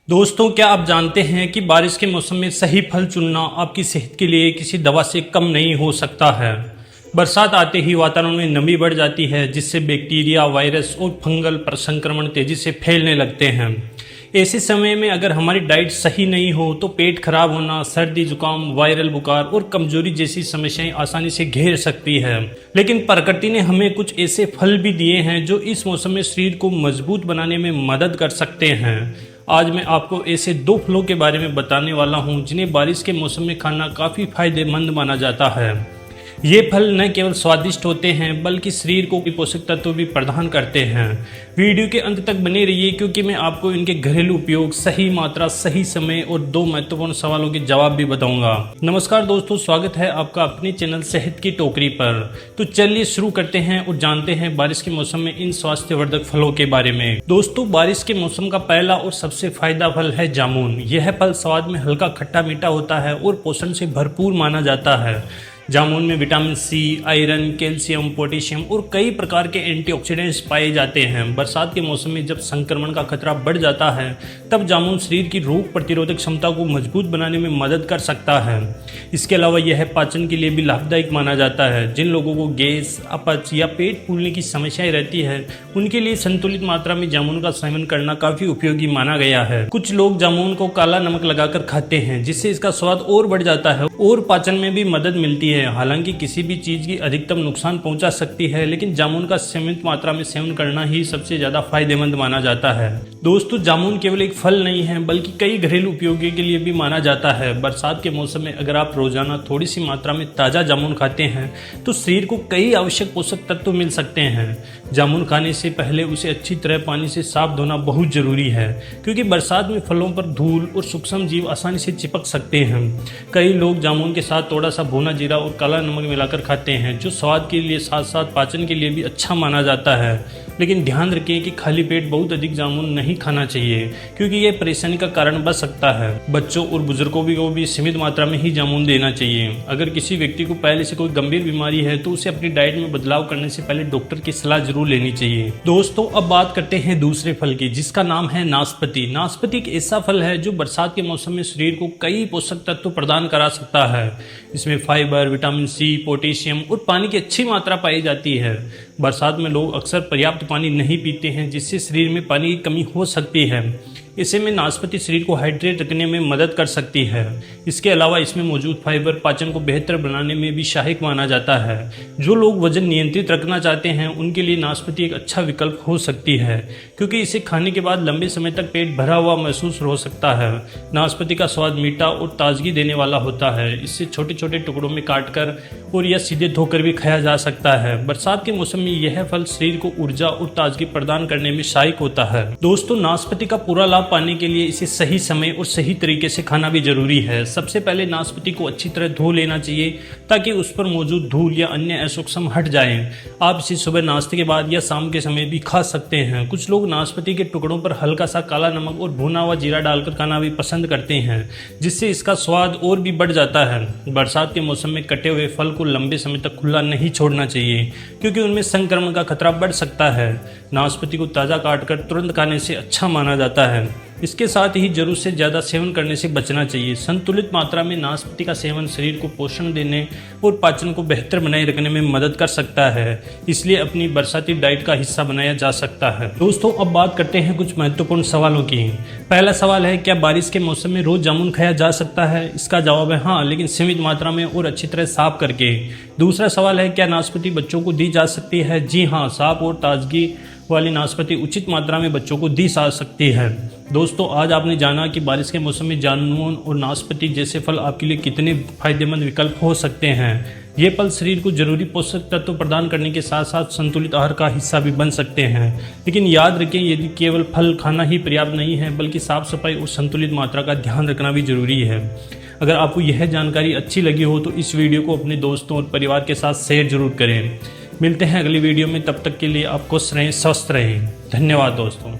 दोस्तों, क्या आप जानते हैं कि बारिश के मौसम में सही फल चुनना आपकी सेहत के लिए किसी दवा से कम नहीं हो सकता है। बरसात आते ही वातावरण में नमी बढ़ जाती है, जिससे बैक्टीरिया, वायरस और फंगल पर संक्रमण तेजी से फैलने लगते हैं। ऐसे समय में अगर हमारी डाइट सही नहीं हो तो पेट खराब होना, सर्दी जुकाम, वायरल बुखार और कमजोरी जैसी समस्याएं आसानी से घेर सकती है। लेकिन प्रकृति ने हमें कुछ ऐसे फल भी दिए हैं जो इस मौसम में शरीर को मजबूत बनाने में मदद कर सकते हैं। आज मैं आपको ऐसे 2 फलों के बारे में बताने वाला हूं जिन्हें बारिश के मौसम में खाना काफ़ी फायदेमंद माना जाता है। ये फल न केवल स्वादिष्ट होते हैं बल्कि शरीर को पोषक तत्व भी प्रदान करते हैं। वीडियो के अंत तक बने रहिए, क्योंकि मैं आपको इनके घरेलू उपयोग, सही मात्रा, सही समय और 2 महत्वपूर्ण सवालों के जवाब भी बताऊंगा। नमस्कार दोस्तों, स्वागत है आपका अपने चैनल सेहत की टोकरी पर। तो चलिए शुरू करते हैं और जानते हैं बारिश के मौसम में इन स्वास्थ्यवर्धक फलों के बारे में। दोस्तों, बारिश के मौसम का पहला और सबसे फायदा फल है जामुन। यह फल स्वाद में हल्का खट्टा मीठा होता है और पोषण से भरपूर माना जाता है। जामुन में vitamin C, iron, calcium, potassium और कई प्रकार के एंटीऑक्सीडेंट्स पाए जाते हैं। बरसात के मौसम में जब संक्रमण का खतरा बढ़ जाता है तब जामुन शरीर की रोग प्रतिरोधक क्षमता को मजबूत बनाने में मदद कर सकता है। इसके अलावा यह पाचन के लिए भी लाभदायक माना जाता है। जिन लोगों को गैस, अपच या पेट फूलने की समस्याएं रहती है उनके लिए संतुलित मात्रा में जामुन का सेवन करना काफ़ी उपयोगी माना गया है। कुछ लोग जामुन को काला नमक लगाकर खाते हैं, जिससे इसका स्वाद और बढ़ जाता है और पाचन में भी मदद मिलती है। हालांकि किसी भी चीज की अधिकतम नुकसान पहुंचा सकती है, लेकिन जामुन का सीमित मात्रा में सेवन करना ही सबसे ज्यादा फायदेमंद माना जाता है। दोस्तों, जामुन केवल एक फल नहीं है बल्कि कई घरेलू उपयोगों के लिए भी माना जाता है। बरसात के मौसम में अगर आप रोजाना थोड़ी सी मात्रा में ताजा जामुन खाते हैं तो शरीर को कई आवश्यक पोषक तत्व मिल सकते हैं। जामुन खाने से पहले उसे अच्छी तरह पानी से साफ धोना बहुत जरूरी है, क्योंकि बरसात में फलों पर धूल और सूक्ष्म जीव आसानी से चिपक सकते हैं। कई लोग जामुन के साथ थोड़ा सा भुना जीरा और काला नमक मिलाकर खाते हैं, जो स्वाद के लिए साथ साथ पाचन के लिए भी अच्छा माना जाता है। लेकिन ध्यान रखें कि खाली पेट बहुत अधिक जामुन नहीं खाना चाहिए, क्योंकि यह परेशानी का कारण बन सकता है। बच्चों और बुजुर्गों को भी सीमित मात्रा में ही जामुन देना चाहिए। अगर किसी व्यक्ति को पहले से कोई गंभीर बीमारी है तो उसे अपनी डाइट में बदलाव करने से पहले डॉक्टर की सलाह जरूर लेनी चाहिए। दोस्तों, अब बात करते हैं दूसरे फल की, जिसका नाम है नाशपाती। नाशपाती एक ऐसा फल है जो बरसात के मौसम में शरीर को कई पोषक तत्व प्रदान करा सकता है। इसमें फाइबर, विटामिन सी, पोटेशियम और पानी की अच्छी मात्रा पाई जाती है। बरसात में लोग अक्सर पर्याप्त पानी नहीं पीते हैं, जिससे शरीर में पानी की कमी हो सकती है। ऐसे में नाशपाती शरीर को हाइड्रेट रखने में मदद कर सकती है। इसके अलावा इसमें मौजूद फाइबर पाचन को बेहतर बनाने में भी सहायक माना जाता है। जो लोग वजन नियंत्रित रखना चाहते हैं उनके लिए नाशपाती एक अच्छा विकल्प हो सकती है, क्योंकि इसे खाने के बाद लंबे समय तक पेट भरा हुआ महसूस हो सकता है। नाशपाती का स्वाद मीठा और ताजगी देने वाला होता है। इसे छोटे छोटे टुकड़ों में काटकर और या सीधे धोकर भी खाया जा सकता है। बरसात के मौसम में यह फल शरीर को ऊर्जा और ताजगी प्रदान करने में सहायक होता है। दोस्तों, नाशपाती का पूरा लाभ पाने के लिए इसे सही समय और सही तरीके से खाना भी जरूरी है। सबसे पहले नाशपाती को अच्छी तरह धो लेना चाहिए ताकि उस पर मौजूद धूल या अन्य असूक्ष्म हट जाएं। आप इसे सुबह नाश्ते के बाद या शाम के समय भी खा सकते हैं। कुछ लोग नाशपाती के टुकड़ों पर हल्का सा काला नमक और भुना हुआ जीरा डालकर खाना भी पसंद करते हैं, जिससे इसका स्वाद और भी बढ़ जाता है। बरसात के मौसम में कटे हुए फल को लंबे समय तक खुला नहीं छोड़ना चाहिए, क्योंकि उनमें संक्रमण का खतरा बढ़ सकता है। नाशपाती को ताज़ा काटकर तुरंत खाने से अच्छा माना जाता है। इसके साथ ही जरूरत से ज़्यादा सेवन करने से बचना चाहिए। संतुलित मात्रा में नाशपाती का सेवन शरीर को पोषण देने और पाचन को बेहतर बनाए रखने में मदद कर सकता है, इसलिए अपनी बरसाती डाइट का हिस्सा बनाया जा सकता है। दोस्तों, अब बात करते हैं कुछ महत्वपूर्ण सवालों की। पहला सवाल है, क्या बारिश के मौसम में रोज जामुन खाया जा सकता है? इसका जवाब है हाँ, लेकिन सीमित मात्रा में और अच्छी तरह साफ करके। दूसरा सवाल है, क्या नाशपाती बच्चों को दी जा सकती है? जी हाँ, साफ और ताजगी वाली नाशपाती उचित मात्रा में बच्चों को दी जा सकती है। दोस्तों, आज आपने जाना कि बारिश के मौसम में जामुन और नाशपाती जैसे फल आपके लिए कितने फायदेमंद विकल्प हो सकते हैं। ये फल शरीर को जरूरी पोषक तत्व प्रदान करने के साथ साथ संतुलित आहार का हिस्सा भी बन सकते हैं। लेकिन याद रखें, यदि केवल फल खाना ही पर्याप्त नहीं है, बल्कि साफ सफाई और संतुलित मात्रा का ध्यान रखना भी जरूरी है। अगर आपको यह जानकारी अच्छी लगी हो तो इस वीडियो को अपने दोस्तों और परिवार के साथ शेयर जरूर करें। मिलते हैं अगली वीडियो में, तब तक के लिए आप खुश रहें, स्वस्थ रहें। धन्यवाद दोस्तों।